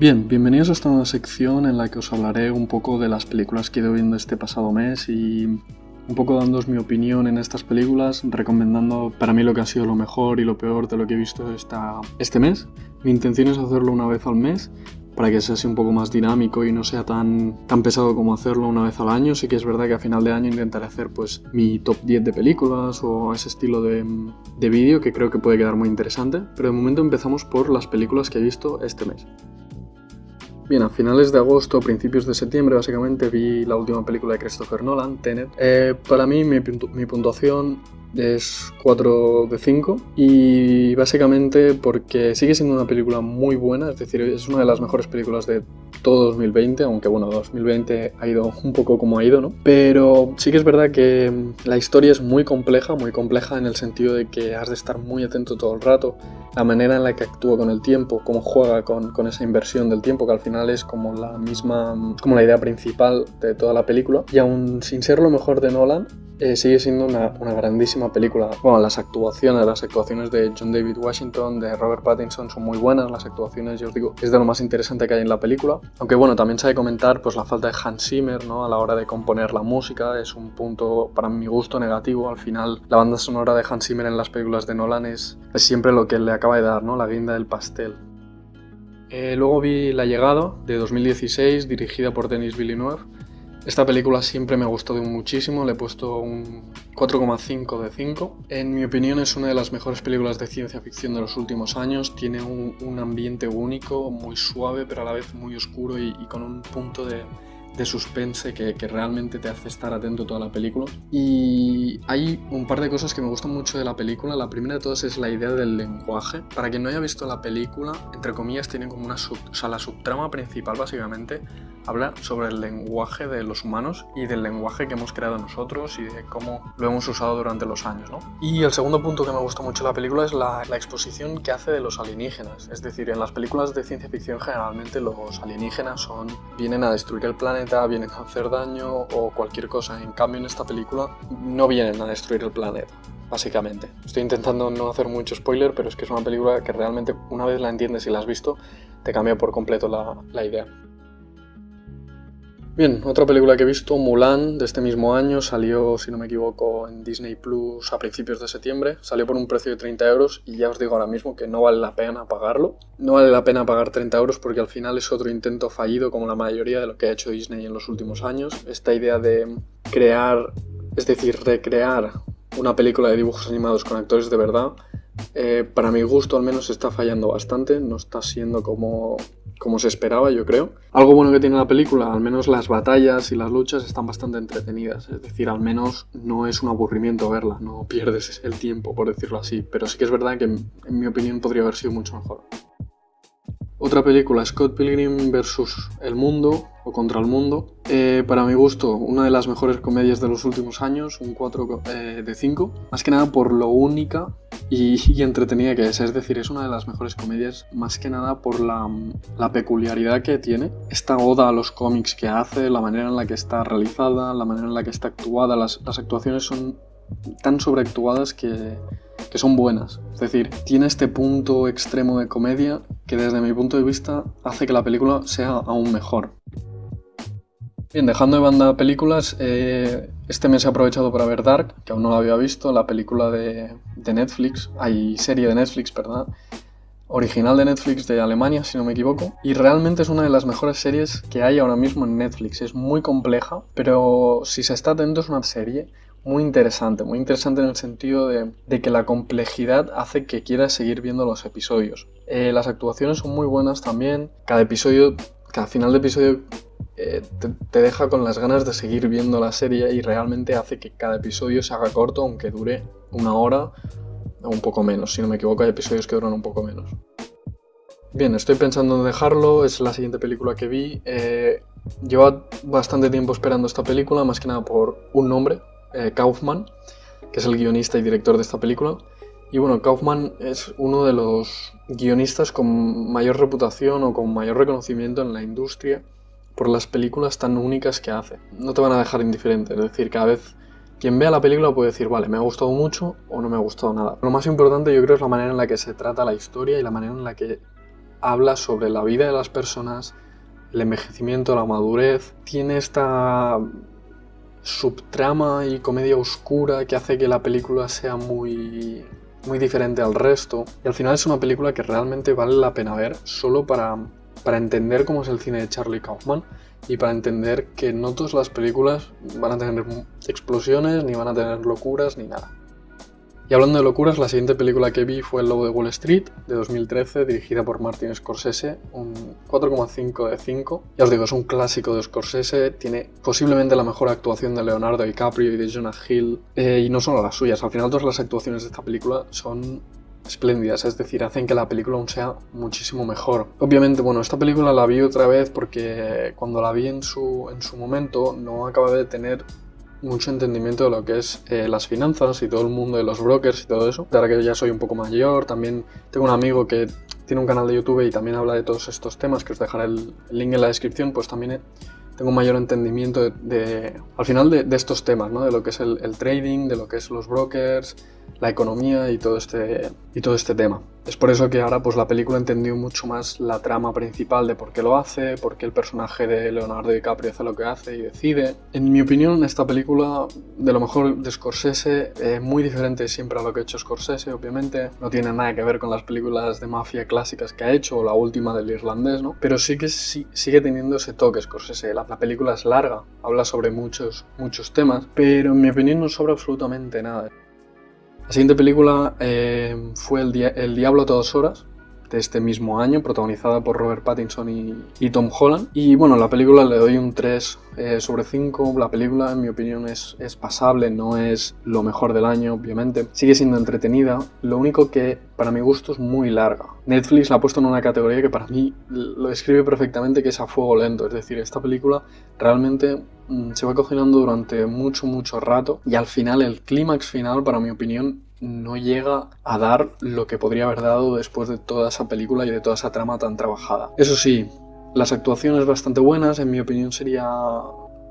Bien, bienvenidos a esta nueva sección en la que os hablaré un poco de las películas que he ido viendo este pasado mes y un poco dándoos mi opinión en estas películas, recomendando para mí lo que ha sido lo mejor y lo peor de lo que he visto este mes. Mi intención es hacerlo una vez al mes para que sea así un poco más dinámico y no sea tan pesado como hacerlo una vez al año. Sí que es verdad que a final de año intentaré hacer pues mi top 10 de películas o ese estilo de vídeo que creo que puede quedar muy interesante, pero de momento empezamos por las películas que he visto este mes. Bien, a finales de agosto, principios de septiembre, básicamente vi la última película de Christopher Nolan, Tenet. Para mí, mi puntuación es 4 de 5 y básicamente porque sigue siendo una película muy buena, es decir, es una de las mejores películas de todo 2020, aunque bueno, 2020 ha ido un poco como ha ido, ¿no? Pero sí que es verdad que la historia es muy compleja en el sentido de que has de estar muy atento todo el rato. La manera en la que actúa con el tiempo, cómo juega con esa inversión del tiempo, que al final es como como la idea principal de toda la película. Y aún sin ser lo mejor de Nolan, sigue siendo una grandísima película. Bueno, las actuaciones de John David Washington, de Robert Pattinson son muy buenas. Las actuaciones, yo os digo, es de lo más interesante que hay en la película. Aunque bueno, también se ha de comentar pues la falta de Hans Zimmer, ¿no? A la hora de componer la música. Es un punto, para mi gusto, negativo. Al final, la banda sonora de Hans Zimmer en las películas de Nolan es siempre lo que le acaba de dar, ¿no? La guinda del pastel. Luego vi La llegada, de 2016, dirigida por Denis Villeneuve. Esta película siempre me ha gustado muchísimo, le he puesto un 4,5 de 5. En mi opinión es una de las mejores películas de ciencia ficción de los últimos años. Tiene un ambiente único, muy suave, pero a la vez muy oscuro y con un punto de suspense que realmente te hace estar atento toda la película. Y hay un par de cosas que me gustan mucho de la película. La primera de todas es la idea del lenguaje. Para quien no haya visto la película, entre comillas, tiene como la subtrama principal básicamente habla sobre el lenguaje de los humanos y del lenguaje que hemos creado nosotros y de cómo lo hemos usado durante los años, ¿no? Y el segundo punto que me gusta mucho de la película es la exposición que hace de los alienígenas. Es decir, en las películas de ciencia ficción generalmente los alienígenas vienen a destruir el planeta, vienen a hacer daño o cualquier cosa. En cambio, en esta película no vienen a destruir el planeta, básicamente. Estoy intentando no hacer mucho spoiler, pero es que es una película que realmente una vez la entiendes y la has visto, te cambia por completo la idea. Bien, otra película que he visto, Mulan, de este mismo año, salió, si no me equivoco, en Disney Plus a principios de septiembre. Salió por un precio de 30 euros y ya os digo ahora mismo que no vale la pena pagarlo. No vale la pena pagar 30 euros porque al final es otro intento fallido como la mayoría de lo que ha hecho Disney en los últimos años. Esta idea de crear, es decir, recrear una película de dibujos animados con actores de verdad, para mi gusto al menos está fallando bastante, no está siendo como se esperaba, yo creo. Algo bueno que tiene la película, al menos las batallas y las luchas están bastante entretenidas, es decir, al menos no es un aburrimiento verla, no pierdes el tiempo, por decirlo así, pero sí que es verdad que en mi opinión podría haber sido mucho mejor. Otra película, Scott Pilgrim vs. El Mundo, o Contra el Mundo. Para mi gusto, una de las mejores comedias de los últimos años, un 4 de 5. Más que nada por lo única y entretenida que es decir, es una de las mejores comedias, más que nada por la peculiaridad que tiene. Esta oda a los cómics que hace, la manera en la que está realizada, la manera en la que está actuada, las actuaciones son tan sobreactuadas que son buenas. Es decir, tiene este punto extremo de comedia que desde mi punto de vista hace que la película sea aún mejor. Bien, dejando de banda películas, este mes he aprovechado para ver Dark, que aún no la había visto, la película de Netflix, serie de Netflix, perdón, original de Netflix de Alemania, si no me equivoco, y realmente es una de las mejores series que hay ahora mismo en Netflix. Es muy compleja, pero si se está atento es una serie muy interesante en el sentido de que la complejidad hace que quieras seguir viendo los episodios. Las actuaciones son muy buenas también, cada final de episodio te deja con las ganas de seguir viendo la serie y realmente hace que cada episodio se haga corto, aunque dure una hora o un poco menos. Si no me equivoco, hay episodios que duran un poco menos. Bien, estoy pensando en dejarlo, es la siguiente película que vi. Llevo bastante tiempo esperando esta película, más que nada por un nombre, Kaufman, que es el guionista y director de esta película. Y bueno, Kaufman es uno de los guionistas con mayor reputación o con mayor reconocimiento en la industria por las películas tan únicas que hace. No te van a dejar indiferente, es decir, cada vez quien vea la película puede decir, vale, me ha gustado mucho o no me ha gustado nada. Lo más importante yo creo es la manera en la que se trata la historia y la manera en la que habla sobre la vida de las personas, el envejecimiento, la madurez. Tiene esta subtrama y comedia oscura que hace que la película sea muy diferente al resto. Y al final es una película que realmente vale la pena ver solo para entender cómo es el cine de Charlie Kaufman y para entender que no todas las películas van a tener explosiones, ni van a tener locuras, ni nada. Y hablando de locuras, la siguiente película que vi fue El Lobo de Wall Street, de 2013, dirigida por Martin Scorsese, un 4,5 de 5. Ya os digo, es un clásico de Scorsese, tiene posiblemente la mejor actuación de Leonardo DiCaprio y de Jonah Hill, y no solo las suyas, al final todas las actuaciones de esta película son espléndidas, es decir, hacen que la película aún sea muchísimo mejor. Obviamente, bueno, esta película la vi otra vez porque cuando la vi en su momento no acababa de tener mucho entendimiento de lo que es las finanzas y todo el mundo de los brokers y todo eso. Ahora que ya soy un poco mayor, también tengo un amigo que tiene un canal de YouTube y también habla de todos estos temas, que os dejaré el link en la descripción, pues también tengo un mayor entendimiento al final de estos temas, ¿no? De lo que es el trading, de lo que es los brokers, la economía y todo este tema. Es por eso que ahora pues la película entendió mucho más la trama principal de por qué lo hace, por qué el personaje de Leonardo DiCaprio hace lo que hace y decide. En mi opinión, esta película, de lo mejor de Scorsese, muy diferente siempre a lo que ha hecho Scorsese, obviamente. No tiene nada que ver con las películas de mafia clásicas que ha hecho, o la última del irlandés, ¿no? Pero sí que sigue teniendo ese toque Scorsese. La película es larga, habla sobre muchos temas, pero en mi opinión no sobra absolutamente nada. La siguiente película fue El Diablo a todas horas, de este mismo año, protagonizada por Robert Pattinson y Tom Holland. Y bueno, la película le doy un 3 sobre 5. La película, en mi opinión, es pasable, no es lo mejor del año, obviamente. Sigue siendo entretenida, lo único que para mi gusto es muy larga. Netflix la ha puesto en una categoría que para mí lo describe perfectamente, que es a fuego lento. Es decir, esta película realmente se va cocinando durante mucho rato y al final, el clímax final, para mi opinión, no llega a dar lo que podría haber dado después de toda esa película y de toda esa trama tan trabajada. Eso sí, las actuaciones bastante buenas, en mi opinión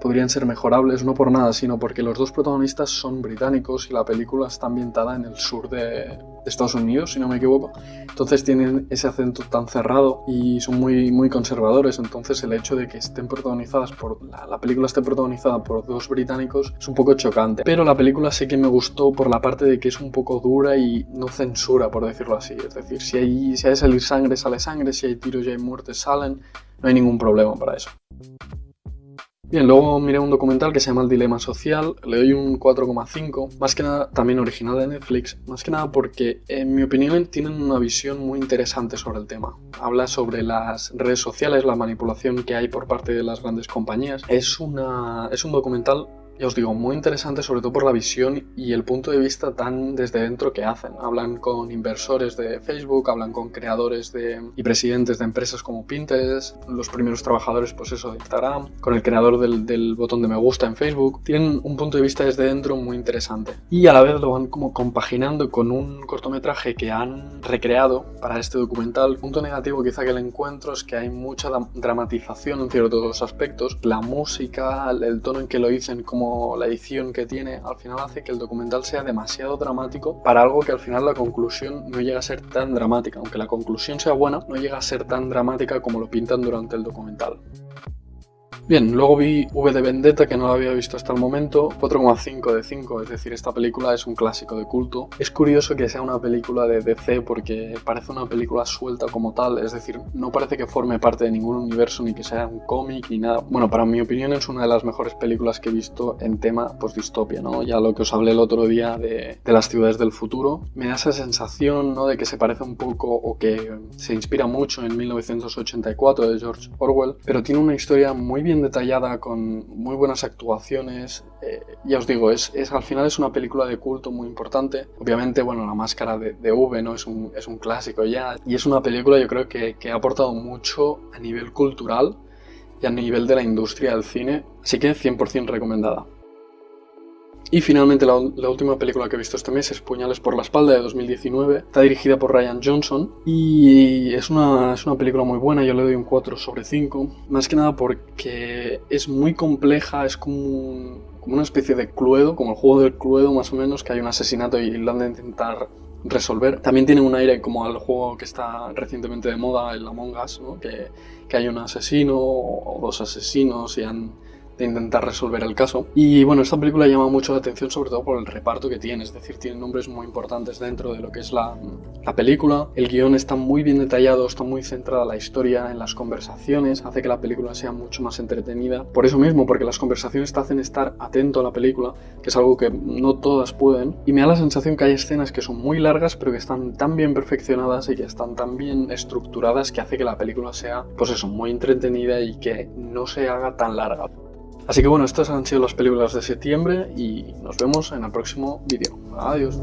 podrían ser mejorables, no por nada, sino porque los dos protagonistas son británicos y la película está ambientada en el sur de Estados Unidos, si no me equivoco. Entonces tienen ese acento tan cerrado y son muy conservadores. Entonces el hecho de que estén protagonizadas la película esté protagonizada por dos británicos es un poco chocante. Pero la película sí que me gustó por la parte de que es un poco dura y no censura, por decirlo así. Es decir, si hay de salir sangre, sale sangre, si hay tiros y hay muertes, salen. No hay ningún problema para eso. Bien, luego miré un documental que se llama El Dilema Social, le doy un 4,5, más que nada también original de Netflix, más que nada porque en mi opinión tienen una visión muy interesante sobre el tema. Habla sobre las redes sociales, la manipulación que hay por parte de las grandes compañías. Es un documental, ya os digo, muy interesante, sobre todo por la visión y el punto de vista tan desde dentro que hacen. Hablan con inversores de Facebook, hablan con creadores y presidentes de empresas como Pinterest, los primeros trabajadores, pues eso, de Instagram, con el creador del botón de me gusta en Facebook. Tienen un punto de vista desde dentro muy interesante. Y a la vez lo van como compaginando con un cortometraje que han recreado para este documental. El punto negativo quizá que le encuentro es que hay mucha dramatización en ciertos aspectos. La música, el tono en que lo dicen, como la edición que tiene, al final hace que el documental sea demasiado dramático para algo que al final la conclusión no llega a ser tan dramática. Aunque la conclusión sea buena, no llega a ser tan dramática como lo pintan durante el documental. Bien, luego vi V de Vendetta, que no la había visto hasta el momento, 4,5 de 5, es decir, esta película es un clásico de culto. Es curioso que sea una película de DC porque parece una película suelta como tal, es decir, no parece que forme parte de ningún universo ni que sea un cómic ni nada. Bueno, para mi opinión es una de las mejores películas que he visto en tema post-distopia, ¿no? Ya lo que os hablé el otro día de las ciudades del futuro, me da esa sensación, ¿no?, de que se parece un poco o que se inspira mucho en 1984 de George Orwell, pero tiene una historia muy bien detallada, con muy buenas actuaciones. Ya os digo, al final es una película de culto muy importante. Obviamente, bueno, La Máscara de V, ¿no?, es un clásico ya, y es una película, yo creo que ha aportado mucho a nivel cultural y a nivel de la industria del cine, así que 100% recomendada. Y finalmente la última película que he visto este mes es Puñales por la espalda, de 2019. Está dirigida por Rian Johnson y es una película muy buena. Yo le doy un 4 sobre 5. Más que nada porque es muy compleja, es como una especie de Cluedo, como el juego del Cluedo más o menos, que hay un asesinato y lo han de intentar resolver. También tiene un aire como al juego que está recientemente de moda, el Among Us, ¿no? Que hay un asesino o dos asesinos y han de intentar resolver el caso. Y bueno, esta película llama mucho la atención sobre todo por el reparto que tiene, es decir, tiene nombres muy importantes dentro de lo que es la película. El guión está muy bien detallado, está muy centrada la historia en las conversaciones, hace que la película sea mucho más entretenida. Por eso mismo, porque las conversaciones te hacen estar atento a la película, que es algo que no todas pueden. Y me da la sensación que hay escenas que son muy largas, pero que están tan bien perfeccionadas y que están tan bien estructuradas que hace que la película sea, pues eso, muy entretenida y que no se haga tan larga. Así que bueno, estas han sido las películas de septiembre y nos vemos en el próximo vídeo. Adiós.